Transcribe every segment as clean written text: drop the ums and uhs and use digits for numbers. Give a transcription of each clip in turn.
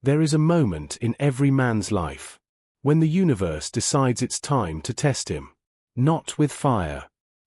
There is a moment in every man's life when the universe decides it's time to test him. Not with fire,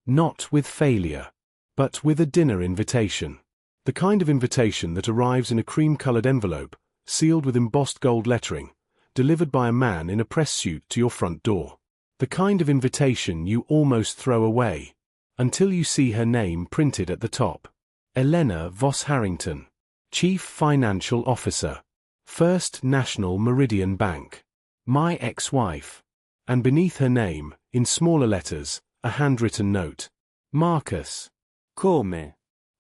not with failure, but with a dinner invitation. The kind of invitation that arrives in a cream-colored envelope, sealed with embossed gold lettering, delivered by a man in a press suit to your front door. The kind of invitation you almost throw away, until you see her name printed at the top. Elena Voss Harrington, Chief Financial Officer, First National Meridian Bank. My ex-wife. And beneath her name, in smaller letters, a handwritten note. Marcus. Come?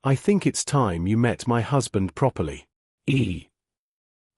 I think it's time you met my husband properly. E.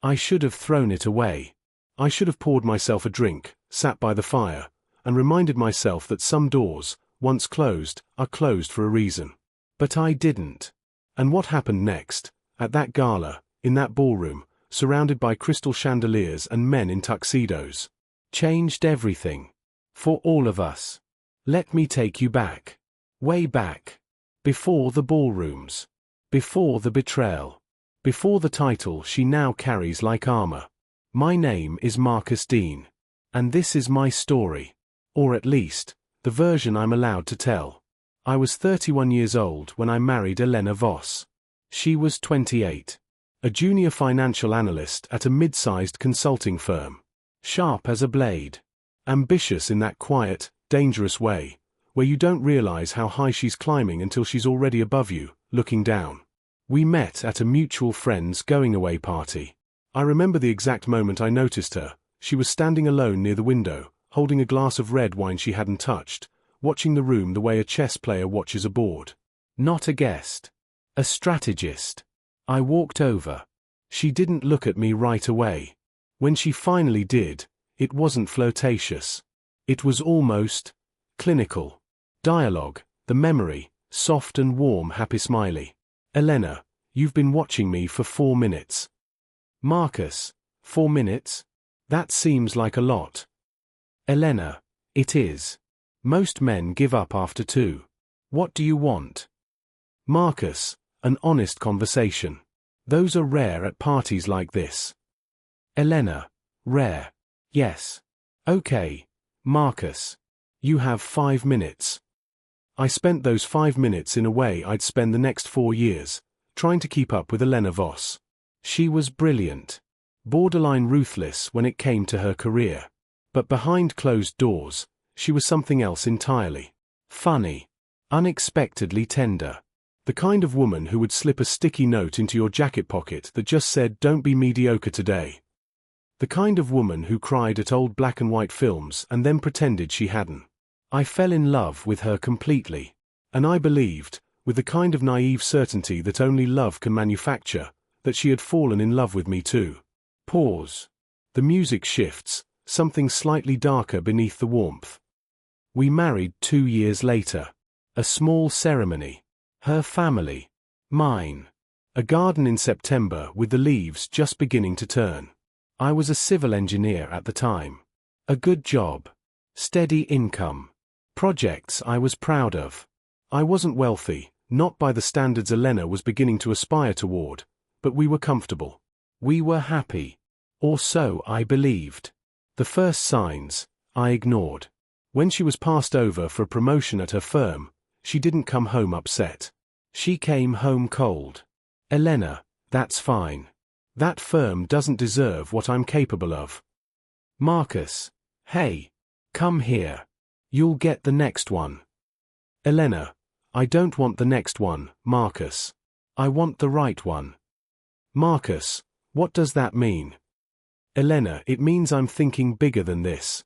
I should have thrown it away. I should have poured myself a drink, sat by the fire, and reminded myself that some doors, once closed, are closed for a reason. But I didn't. And what happened next, at that gala, in that ballroom, surrounded by crystal chandeliers and men in tuxedos, changed everything. For all of us. Let me take you back. Way back. Before the ballrooms. Before the betrayal. Before the title she now carries like armor. My name is Marcus Dean. And this is my story. Or at least, the version I'm allowed to tell. I was 31 years old when I married Elena Voss. She was 28. A junior financial analyst at a mid-sized consulting firm. Sharp as a blade. Ambitious in that quiet, dangerous way, where you don't realize how high she's climbing until she's already above you, looking down. We met at a mutual friend's going-away party. I remember the exact moment I noticed her. She was standing alone near the window, holding a glass of red wine she hadn't touched, watching the room the way a chess player watches a board. Not a guest. A strategist. I walked over. She didn't look at me right away. When she finally did, it wasn't flirtatious. It was almost clinical. Dialogue, the memory, soft and warm, happy smiley. Elena, you've been watching me for 4 minutes. Marcus, 4 minutes? That seems like a lot. Elena, it is. Most men give up after 2. What do you want? Marcus, an honest conversation. Those are rare at parties like this. Elena, rare. Yes. Okay, Marcus. You have 5 minutes. I spent those 5 minutes in a way I'd spend the next 4 years, trying to keep up with Elena Voss. She was brilliant. Borderline ruthless when it came to her career. But behind closed doors, she was something else entirely. Funny. Unexpectedly tender. The kind of woman who would slip a sticky note into your jacket pocket that just said, "Don't be mediocre today." The kind of woman who cried at old black and white films and then pretended she hadn't. I fell in love with her completely. And I believed, with the kind of naive certainty that only love can manufacture, that she had fallen in love with me too. Pause. The music shifts, something slightly darker beneath the warmth. We married 2 years later. A small ceremony. Her family. Mine. A garden in September with the leaves just beginning to turn. I was a civil engineer at the time. A good job. Steady income. Projects I was proud of. I wasn't wealthy, not by the standards Elena was beginning to aspire toward, but we were comfortable. We were happy. Or so I believed. The first signs, I ignored. When she was passed over for a promotion at her firm, she didn't come home upset. She came home cold. Elena, that's fine. That firm doesn't deserve what I'm capable of. Marcus, hey, come here. You'll get the next one. Elena, I don't want the next one, Marcus. I want the right one. Marcus, what does that mean? Elena, it means I'm thinking bigger than this.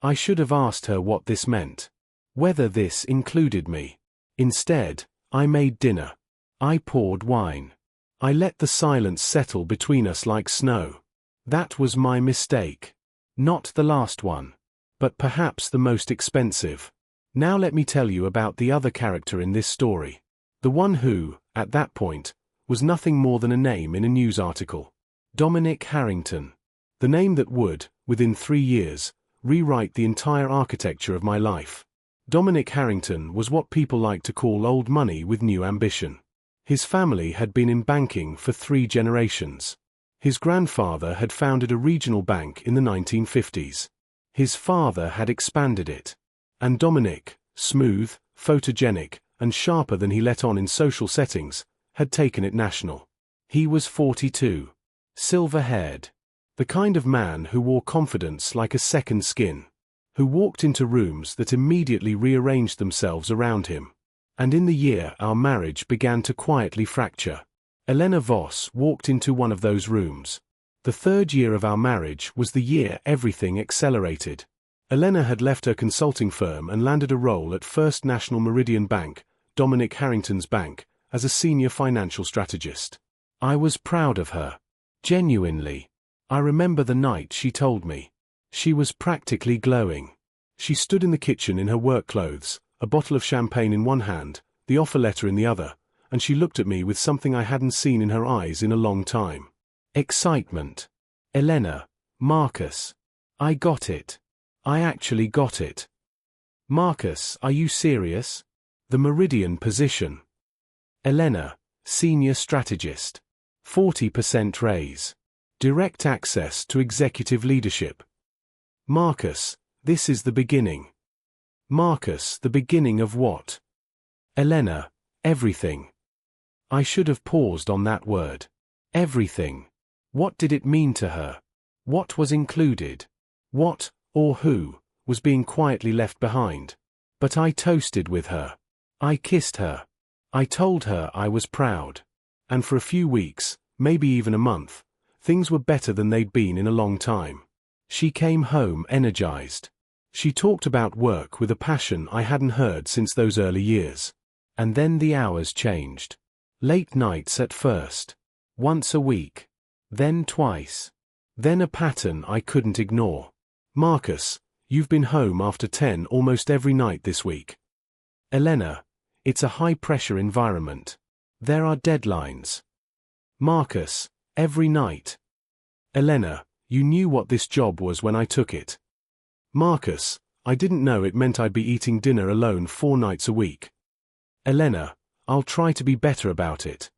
I should have asked her what this meant. Whether this included me. Instead, I made dinner. I poured wine. I let the silence settle between us like snow. That was my mistake. Not the last one. But perhaps the most expensive. Now let me tell you about the other character in this story. The one who, at that point, was nothing more than a name in a news article. Dominic Harrington. The name that would, within 3 years, rewrite the entire architecture of my life. Dominic Harrington was what people like to call old money with new ambition. His family had been in banking for 3 generations. His grandfather had founded a regional bank in the 1950s. His father had expanded it. And Dominic, smooth, photogenic, and sharper than he let on in social settings, had taken it national. He was 42. Silver-haired. The kind of man who wore confidence like a second skin. Who walked into rooms that immediately rearranged themselves around him. And in the year our marriage began to quietly fracture, Elena Voss walked into one of those rooms. The third year of our marriage was the year everything accelerated. Elena had left her consulting firm and landed a role at First National Meridian Bank, Dominic Harrington's bank, as a senior financial strategist. I was proud of her. Genuinely. I remember the night she told me. She was practically glowing. She stood in the kitchen in her work clothes, a bottle of champagne in one hand, the offer letter in the other, and she looked at me with something I hadn't seen in her eyes in a long time. Excitement. Elena, Marcus. I got it. I actually got it. Marcus, are you serious? The Meridian position. Elena, senior strategist. 40% raise. Direct access to executive leadership. Marcus, this is the beginning. Marcus, the beginning of what? Elena, everything. I should have paused on that word. Everything. What did it mean to her? What was included? What, or who, was being quietly left behind? But I toasted with her. I kissed her. I told her I was proud. And for a few weeks, maybe even a month, things were better than they'd been in a long time. She came home energized. She talked about work with a passion I hadn't heard since those early years. And then the hours changed. Late nights at first. Once a week. Then twice. Then a pattern I couldn't ignore. Marcus, you've been home after 10 almost every night this week. Elena, it's a high-pressure environment. There are deadlines. Marcus, every night. Elena, you knew what this job was when I took it. Marcus, I didn't know it meant I'd be eating dinner alone 4 nights a week. Elena, I'll try to be better about it.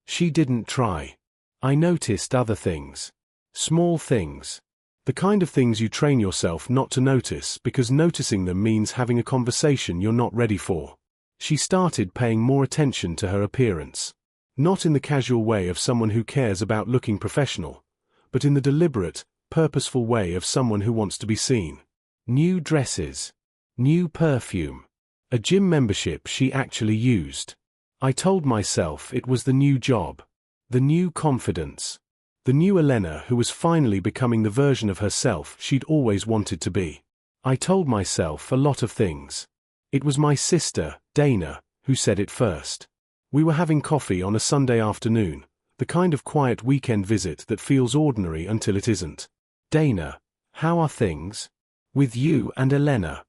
She didn't try. I noticed other things. Small things. The kind of things you train yourself not to notice because noticing them means having a conversation you're not ready for. She started paying more attention to her appearance. Not in the casual way of someone who cares about looking professional, but in the deliberate, purposeful way of someone who wants to be seen. New dresses. New perfume. A gym membership she actually used. I told myself it was the new job. The new confidence. The new Elena who was finally becoming the version of herself she'd always wanted to be. I told myself a lot of things. It was my sister, Dana, who said it first. We were having coffee on a Sunday afternoon, the kind of quiet weekend visit that feels ordinary until it isn't. Dana, how are things? With you and Elena?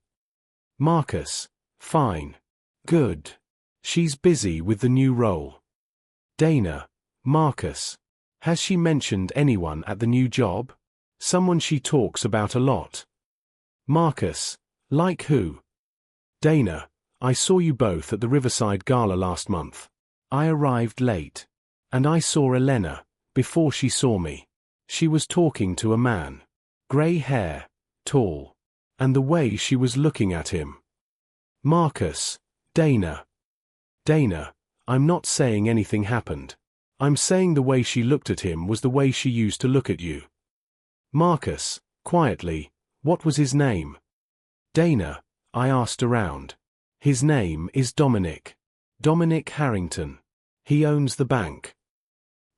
Marcus, fine. Good. She's busy with the new role. Dana, Marcus. Has she mentioned anyone at the new job? Someone she talks about a lot. Marcus, like who? Dana, I saw you both at the Riverside Gala last month. I arrived late. And I saw Elena, before she saw me. She was talking to a man. Grey hair, tall. And the way she was looking at him. Marcus, Dana. Dana, I'm not saying anything happened. I'm saying the way she looked at him was the way she used to look at you. Marcus, quietly, what was his name? Dana, I asked around. His name is Dominic. Dominic Harrington. He owns the bank.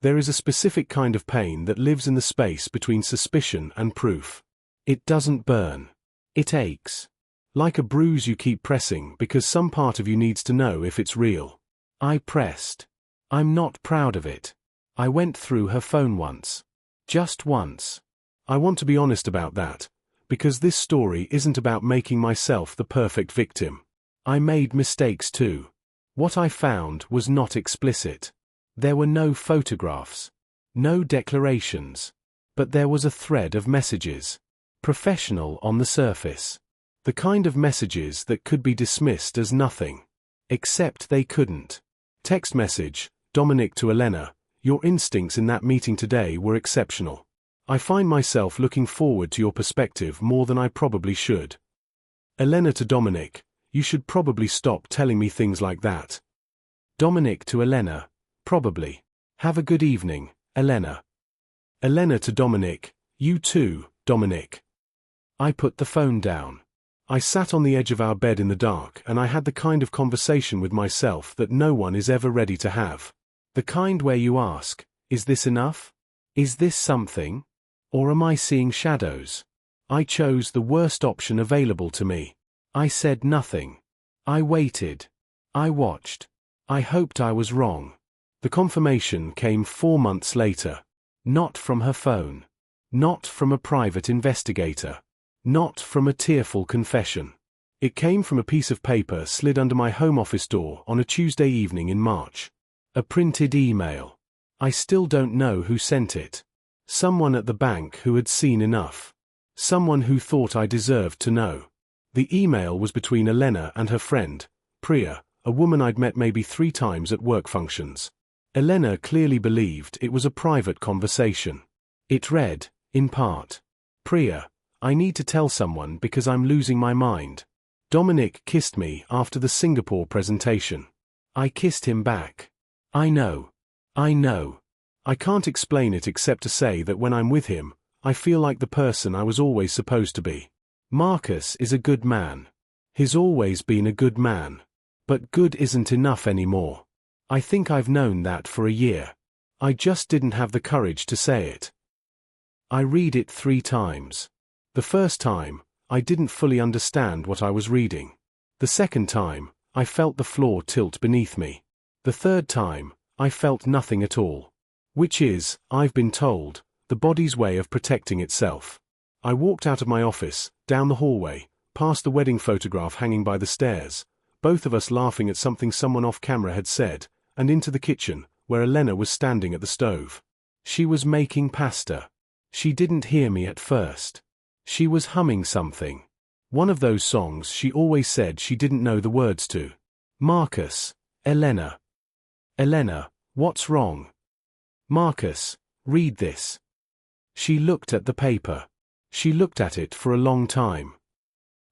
There is a specific kind of pain that lives in the space between suspicion and proof. It doesn't burn. It aches. Like a bruise you keep pressing because some part of you needs to know if it's real. I pressed. I'm not proud of it. I went through her phone once. Just once. I want to be honest about that, because this story isn't about making myself the perfect victim. I made mistakes too. What I found was not explicit. There were no photographs. No declarations. But there was a thread of messages. Professional on the surface. The kind of messages that could be dismissed as nothing. Except they couldn't. Text message, Dominic to Elena, Your instincts in that meeting today were exceptional. I find myself looking forward to your perspective more than I probably should. Elena to Dominic, you should probably stop telling me things like that. Dominic to Elena, probably. Have a good evening, Elena. Elena to Dominic, you too, Dominic. I put the phone down. I sat on the edge of our bed in the dark and I had the kind of conversation with myself that no one is ever ready to have. The kind where you ask, is this enough? Is this something? Or am I seeing shadows? I chose the worst option available to me. I said nothing. I waited. I watched. I hoped I was wrong. The confirmation came 4 months later. Not from her phone. Not from a private investigator. Not from a tearful confession. It came from a piece of paper slid under my home office door on a Tuesday evening in March. A printed email. I still don't know who sent it. Someone at the bank who had seen enough. Someone who thought I deserved to know. The email was between Elena and her friend, Priya, a woman I'd met maybe 3 times at work functions. Elena clearly believed it was a private conversation. It read, in part, Priya, I need to tell someone because I'm losing my mind. Dominic kissed me after the Singapore presentation. I kissed him back. I know. I can't explain it except to say that when I'm with him, I feel like the person I was always supposed to be. Marcus is a good man. He's always been a good man. But good isn't enough anymore. I think I've known that for a year. I just didn't have the courage to say it. I read it 3 times. The first time, I didn't fully understand what I was reading. The second time, I felt the floor tilt beneath me. The third time, I felt nothing at all. Which is, I've been told, the body's way of protecting itself. I walked out of my office, down the hallway, past the wedding photograph hanging by the stairs, both of us laughing at something someone off camera had said, and into the kitchen, where Elena was standing at the stove. She was making pasta. She didn't hear me at first. She was humming something. One of those songs she always said she didn't know the words to. Marcus, Elena. Elena, what's wrong? Marcus, read this. She looked at the paper. She looked at it for a long time.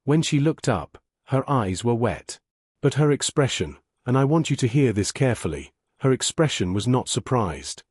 When she looked up, her eyes were wet. But her expression, and I want you to hear this carefully, her expression was not surprised.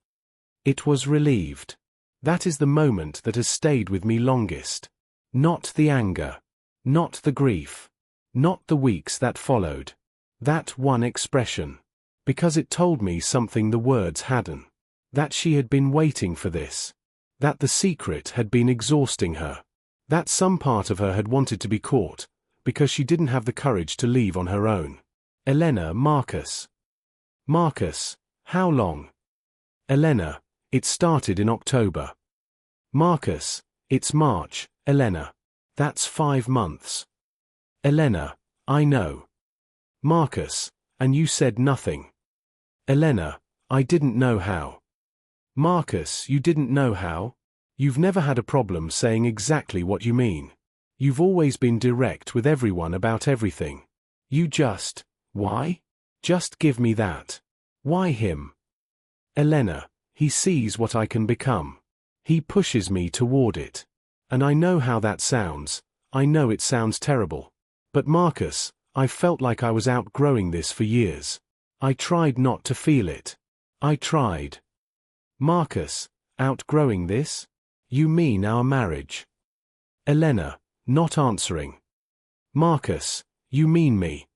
It was relieved. That is the moment that has stayed with me longest. Not the anger. Not the grief. Not the weeks that followed. That one expression. Because it told me something the words hadn't. That she had been waiting for this. That the secret had been exhausting her. That some part of her had wanted to be caught, because she didn't have the courage to leave on her own. Elena, Marcus. Marcus, how long? Elena, it started in October. Marcus, it's March, Elena. That's 5 months. Elena, I know. Marcus, and you said nothing. Elena, I didn't know how. Marcus, you didn't know how? You've never had a problem saying exactly what you mean. You've always been direct with everyone about everything. You just, why? Just give me that. Why him? Elena, he sees what I can become. He pushes me toward it. And I know how that sounds. I know it sounds terrible. But Marcus, I felt like I was outgrowing this for years. I tried not to feel it. I tried. Marcus, outgrowing this? You mean our marriage? Elena, not answering. Marcus, you mean me?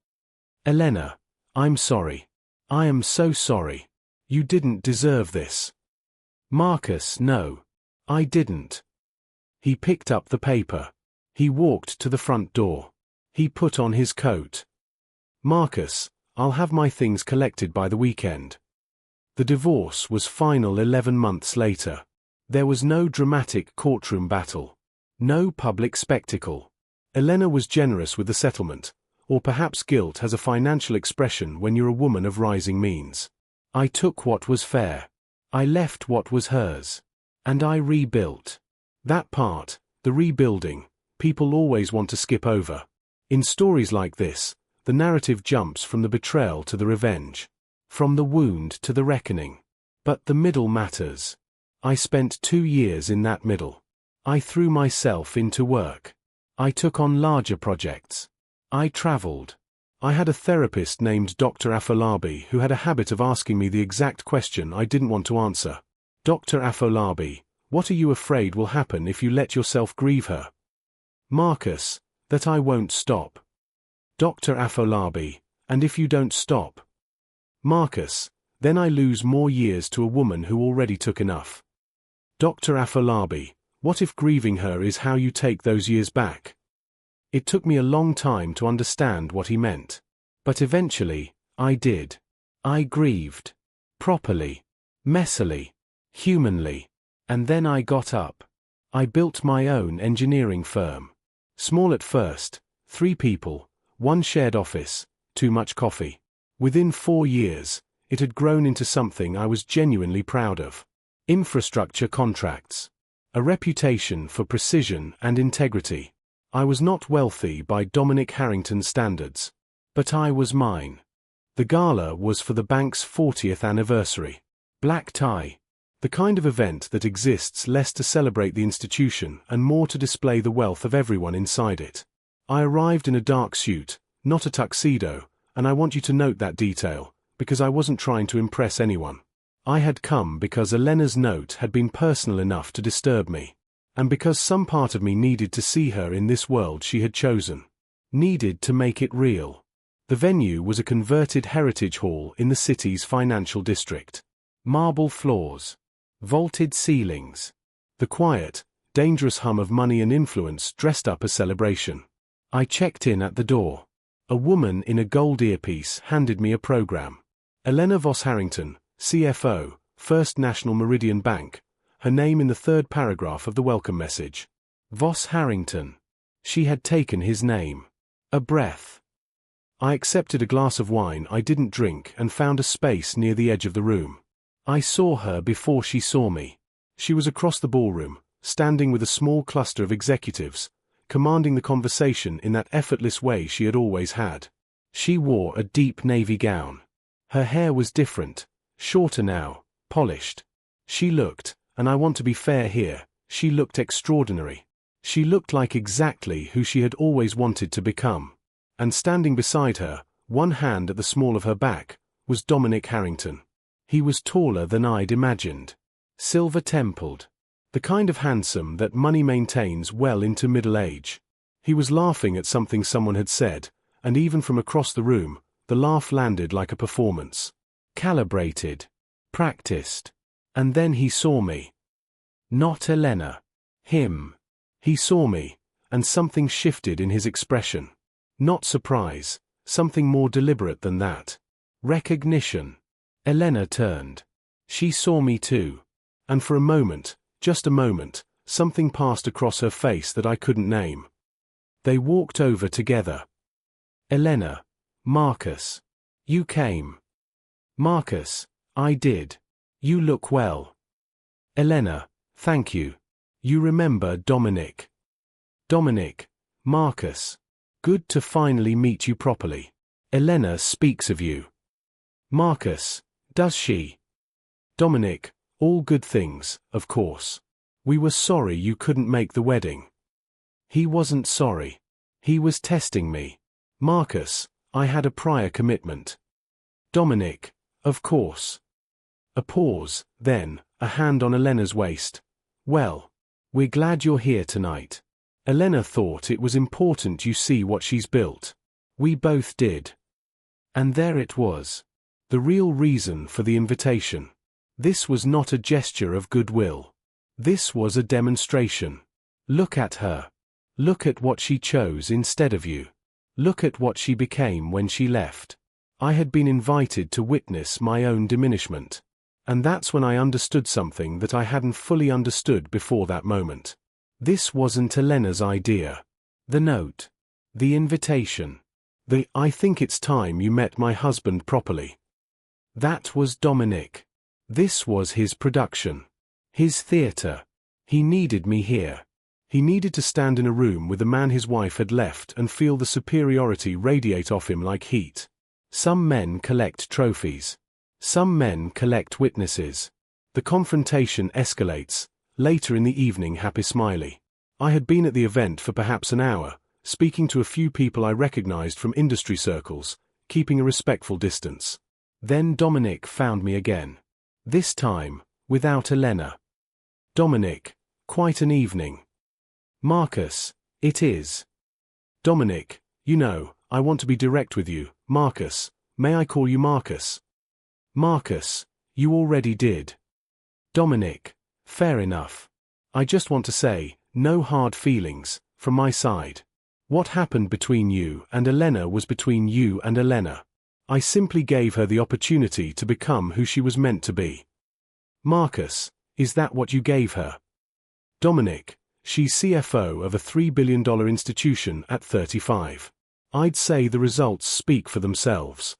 Elena, I'm sorry. I am so sorry. You didn't deserve this. Marcus, no. I didn't. He picked up the paper. He walked to the front door. He put on his coat. Marcus, I'll have my things collected by the weekend. The divorce was final 11 months later. There was no dramatic courtroom battle. No public spectacle. Elena was generous with the settlement, or perhaps guilt has a financial expression when you're a woman of rising means. I took what was fair. I left what was hers. And I rebuilt. That part, the rebuilding, people always want to skip over. In stories like this, the narrative jumps from the betrayal to the revenge. From the wound to the reckoning. But the middle matters. I spent 2 years in that middle. I threw myself into work. I took on larger projects. I traveled. I had a therapist named Dr. Afolabi who had a habit of asking me the exact question I didn't want to answer. Dr. Afolabi, what are you afraid will happen if you let yourself grieve her? Marcus, that I won't stop. Dr. Afolabi, and if you don't stop? Marcus, then I lose more years to a woman who already took enough. Dr. Afolabi, what if grieving her is how you take those years back? It took me a long time to understand what he meant. But eventually, I did. I grieved. Properly. Messily. Humanly. And then I got up. I built my own engineering firm. Small at first, 3 people, 1 shared office, too much coffee. Within 4 years, it had grown into something I was genuinely proud of. Infrastructure contracts. A reputation for precision and integrity. I was not wealthy by Dominic Harrington standards. But I was mine. The gala was for the bank's 40th anniversary. Black tie. The kind of event that exists less to celebrate the institution and more to display the wealth of everyone inside it. I arrived in a dark suit, not a tuxedo, and I want you to note that detail, because I wasn't trying to impress anyone. I had come because Elena's note had been personal enough to disturb me, and because some part of me needed to see her in this world she had chosen. Needed to make it real. The venue was a converted heritage hall in the city's financial district. Marble floors. Vaulted ceilings. The quiet, dangerous hum of money and influence dressed up a celebration. I checked in at the door. A woman in a gold earpiece handed me a program. Elena Voss Harrington, CFO, First National Meridian Bank, her name in the 3rd paragraph of the welcome message. Voss Harrington. She had taken his name. A breath. I accepted a glass of wine I didn't drink and found a space near the edge of the room. I saw her before she saw me. She was across the ballroom, standing with a small cluster of executives, commanding the conversation in that effortless way she had always had. She wore a deep navy gown. Her hair was different, shorter now, polished. She looked, and I want to be fair here, she looked extraordinary. She looked like exactly who she had always wanted to become. And standing beside her, one hand at the small of her back, was Dominic Harrington. He was taller than I'd imagined. Silver-templed. The kind of handsome that money maintains well into middle age. He was laughing at something someone had said, and even from across the room, the laugh landed like a performance. Calibrated. Practiced. And then he saw me. Not Elena. Him. He saw me, and something shifted in his expression. Not surprise, something more deliberate than that. Recognition. Elena turned. She saw me too. And for a moment, just a moment, something passed across her face that I couldn't name. They walked over together. Elena. Marcus. You came. Marcus. I did. You look well. Elena. Thank you. You remember Dominic. Dominic. Marcus. Good to finally meet you properly. Elena speaks of you. Marcus. Does she? Dominic. All good things, of course. We were sorry you couldn't make the wedding. He wasn't sorry. He was testing me. Marcus. I had a prior commitment. Dominic. Of course. A pause, then, a hand on Elena's waist. Well. We're glad you're here tonight. Elena thought it was important you see what she's built. We both did. And there it was. The real reason for the invitation. This was not a gesture of goodwill. This was a demonstration. Look at her. Look at what she chose instead of you. Look at what she became when she left. I had been invited to witness my own diminishment. And that's when I understood something that I hadn't fully understood before that moment. This wasn't Elena's idea. The note. The invitation. I think it's time you met my husband properly. That was Dominic. This was his production. His theater. He needed me here. He needed to stand in a room with the man his wife had left and feel the superiority radiate off him like heat. Some men collect trophies. Some men collect witnesses. The confrontation escalates. Later in the evening, happy smiley. I had been at the event for perhaps an hour, speaking to a few people I recognized from industry circles, keeping a respectful distance. Then Dominic found me again. This time, without Elena. Dominic, quite an evening. Marcus, it is. Dominic, you know, I want to be direct with you. Marcus, may I call you Marcus? Marcus, you already did. Dominic, fair enough. I just want to say, no hard feelings, from my side. What happened between you and Elena was between you and Elena. I simply gave her the opportunity to become who she was meant to be. Marcus, is that what you gave her? Dominic, she's CFO of a $3 billion institution at 35. I'd say the results speak for themselves.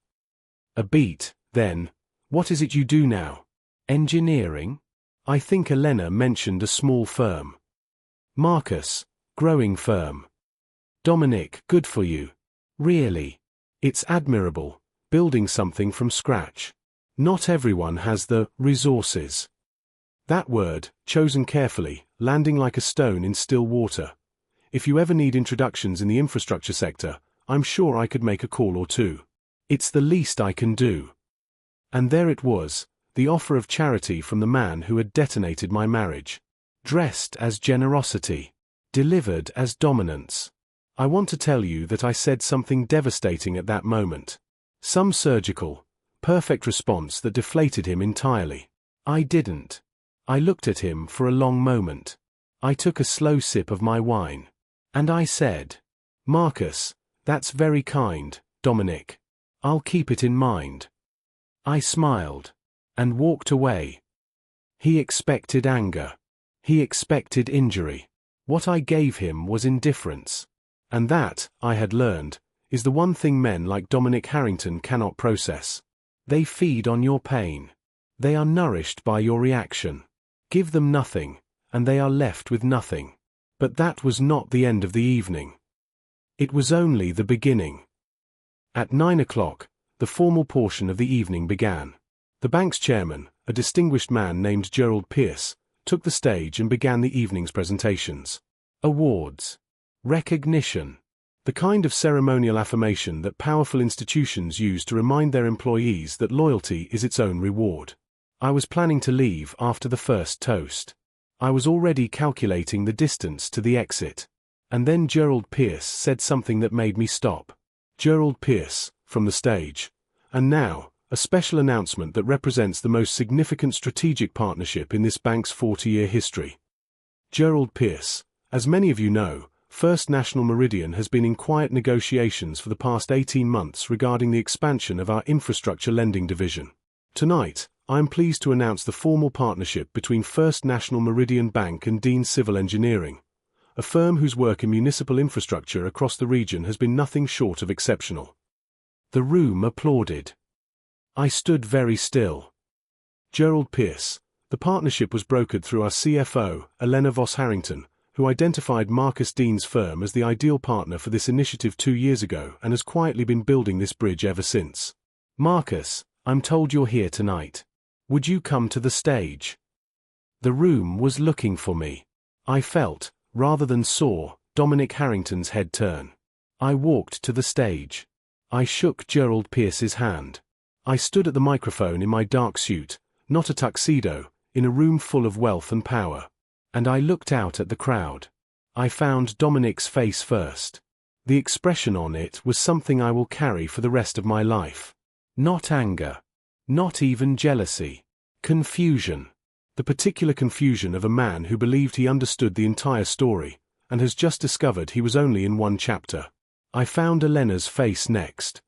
A beat, then. What is it you do now? Engineering? I think Elena mentioned a small firm. Marcus, growing firm. Dominic, good for you. Really. It's admirable, building something from scratch. Not everyone has the resources. That word, chosen carefully, landing like a stone in still water. If you ever need introductions in the infrastructure sector, I'm sure I could make a call or two. It's the least I can do. And there it was, the offer of charity from the man who had detonated my marriage. Dressed as generosity. Delivered as dominance. I want to tell you that I said something devastating at that moment. Some surgical, perfect response that deflated him entirely. I didn't. I looked at him for a long moment. I took a slow sip of my wine. And I said, Marcus, that's very kind, Dominic. I'll keep it in mind. I smiled. And walked away. He expected anger. He expected injury. What I gave him was indifference. And that, I had learned, is the one thing men like Dominic Harrington cannot process. They feed on your pain. They are nourished by your reaction. Give them nothing, and they are left with nothing. But that was not the end of the evening. It was only the beginning. At 9 o'clock, the formal portion of the evening began. The bank's chairman, a distinguished man named Gerald Pierce, took the stage and began the evening's presentations. Awards. Recognition. The kind of ceremonial affirmation that powerful institutions use to remind their employees that loyalty is its own reward. I was planning to leave after the first toast. I was already calculating the distance to the exit. And then Gerald Pierce said something that made me stop. Gerald Pierce, from the stage. And now, a special announcement that represents the most significant strategic partnership in this bank's 40-year history. Gerald Pierce. As many of you know, First National Meridian has been in quiet negotiations for the past 18 months regarding the expansion of our infrastructure lending division. Tonight, I am pleased to announce the formal partnership between First National Meridian Bank and Dean Civil Engineering, a firm whose work in municipal infrastructure across the region has been nothing short of exceptional. The room applauded. I stood very still. Gerald Pierce. The partnership was brokered through our CFO, Elena Voss Harrington, who identified Marcus Dean's firm as the ideal partner for this initiative 2 years ago and has quietly been building this bridge ever since. Marcus, I'm told you're here tonight. Would you come to the stage? The room was looking for me. I felt, rather than saw, Dominic Harrington's head turn. I walked to the stage. I shook Gerald Pierce's hand. I stood at the microphone in my dark suit, not a tuxedo, in a room full of wealth and power. And I looked out at the crowd. I found Dominic's face first. The expression on it was something I will carry for the rest of my life. Not anger. Not even jealousy. Confusion. The particular confusion of a man who believed he understood the entire story, and has just discovered he was only in one chapter. I found Elena's face next.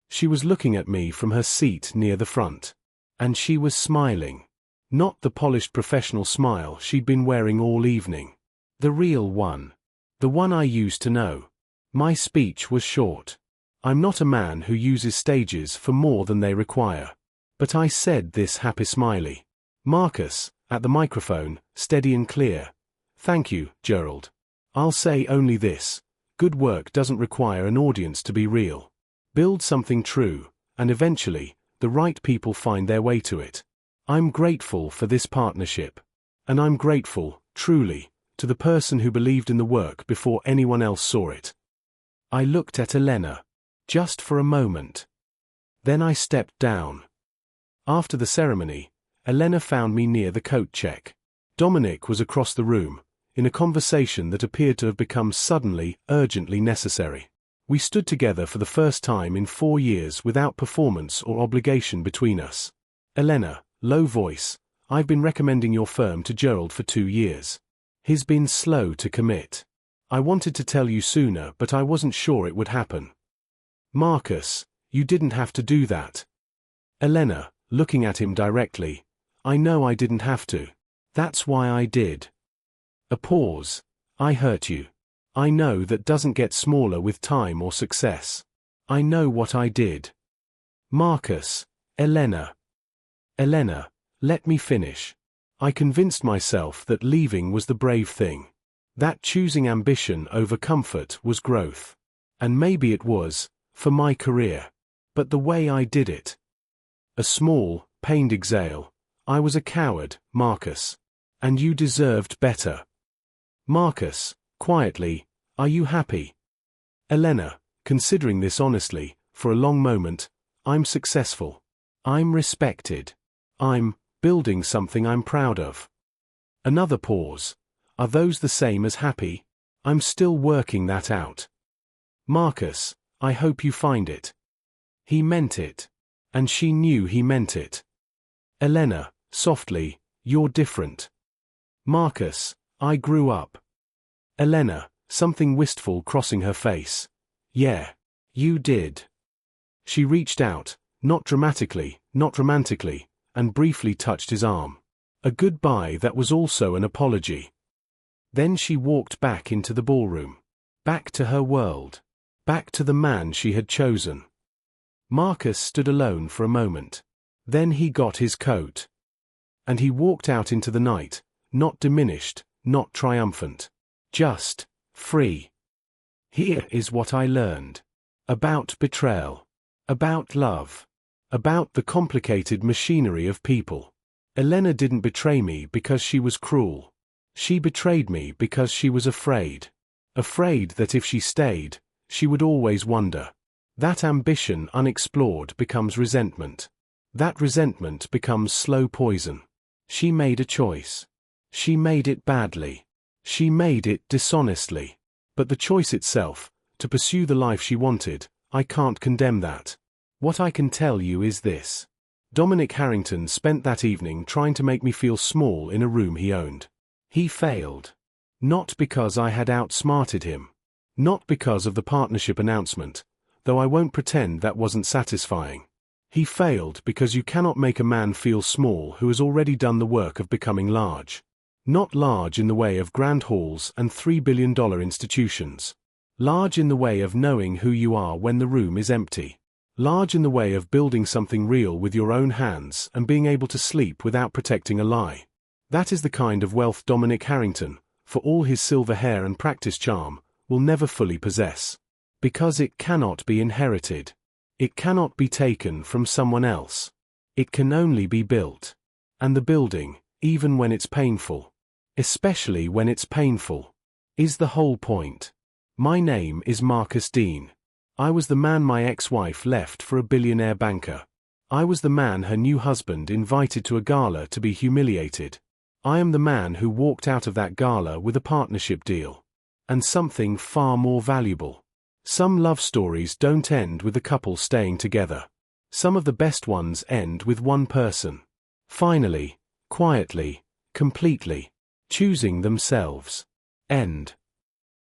She was looking at me from her seat near the front. And she was smiling. Not the polished professional smile she'd been wearing all evening. The real one. The one I used to know. My speech was short. I'm not a man who uses stages for more than they require. But I said this happy smiley. Marcus, at the microphone, steady and clear. Thank you, Gerald. I'll say only this. Good work doesn't require an audience to be real. Build something true, and eventually, the right people find their way to it. I'm grateful for this partnership. And I'm grateful, truly, to the person who believed in the work before anyone else saw it. I looked at Elena. Just for a moment. Then I stepped down. After the ceremony, Elena found me near the coat check. Dominic was across the room, in a conversation that appeared to have become suddenly, urgently necessary. We stood together for the first time in 4 years without performance or obligation between us. Elena, low voice, I've been recommending your firm to Gerald for 2 years. He's been slow to commit. I wanted to tell you sooner, but I wasn't sure it would happen. Marcus, you didn't have to do that. Elena, looking at him directly, I know I didn't have to. That's why I did. A pause. I hurt you. I know that doesn't get smaller with time or success. I know what I did. Marcus, Elena. Elena, let me finish. I convinced myself that leaving was the brave thing. That choosing ambition over comfort was growth. And maybe it was, for my career. But the way I did it. A small, pained exhale. I was a coward, Marcus. And you deserved better. Marcus, quietly, are you happy? Elena, considering this honestly, for a long moment, I'm successful. I'm respected. I'm building something I'm proud of. Another pause. Are those the same as happy? I'm still working that out. Marcus, I hope you find it. He meant it. And she knew he meant it. Elena, softly, you're different. Marcus, I grew up. Elena, something wistful crossing her face. Yeah, you did. She reached out, not dramatically, not romantically, and briefly touched his arm. A goodbye that was also an apology. Then she walked back into the ballroom. Back to her world. Back to the man she had chosen. Marcus stood alone for a moment. Then he got his coat. And he walked out into the night, not diminished, not triumphant. Just free. Here is what I learned. About betrayal. About love. About the complicated machinery of people. Elena didn't betray me because she was cruel. She betrayed me because she was afraid. Afraid that if she stayed, she would always wonder. That ambition unexplored becomes resentment. That resentment becomes slow poison. She made a choice. She made it badly. She made it dishonestly. But the choice itself, to pursue the life she wanted, I can't condemn that. What I can tell you is this. Dominic Harrington spent that evening trying to make me feel small in a room he owned. He failed. Not because I had outsmarted him. Not because of the partnership announcement, though I won't pretend that wasn't satisfying. He failed because you cannot make a man feel small who has already done the work of becoming large. Not large in the way of grand halls and $3 billion institutions. Large in the way of knowing who you are when the room is empty. Large in the way of building something real with your own hands and being able to sleep without protecting a lie. That is the kind of wealth Dominic Harrington, for all his silver hair and practice charm, will never fully possess. Because it cannot be inherited. It cannot be taken from someone else. It can only be built. And the building, even when it's painful, especially when it's painful, is the whole point. My name is Marcus Dean. I was the man my ex-wife left for a billionaire banker. I was the man her new husband invited to a gala to be humiliated. I am the man who walked out of that gala with a partnership deal. And something far more valuable. Some love stories don't end with the couple staying together. Some of the best ones end with one person. Finally, quietly, completely, choosing themselves. End.